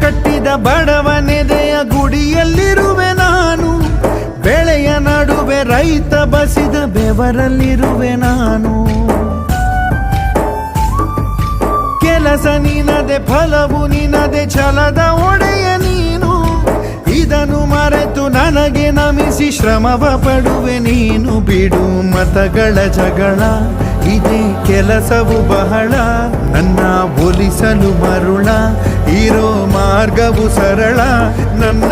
ಕಟ್ಟಿದ ಬಡವನೆದೆಯ ಗುಡಿಯಲ್ಲಿರುವೆ ನಾನು. ಬೆಳೆಯ ನಡುವೆ ರೈತ ಬಸಿದ ಬೆವರಲ್ಲಿರುವೆ ನಾನು. ಕೆಲಸ ನಿನದೆ ಫಲವು ನಿನದೆ ಛಲದ ಒಡೆಯ ನೀನು. ಇದನ್ನು ಮರೆತು ನನಗೆ ನಮಿಸಿ ಶ್ರಮವ ಪಡುವೆ ನೀನು. ಬಿಡು ಮತಗಳ ಜಗಳ, ಇದೇ ಕೆಲಸವು ಬಹಳ. ನನ್ನ ಒಲಿಸಲು ಮರುಳ, ಇರೋ ಮಾರ್ಗವು ಸರಳ. ನನ್ನ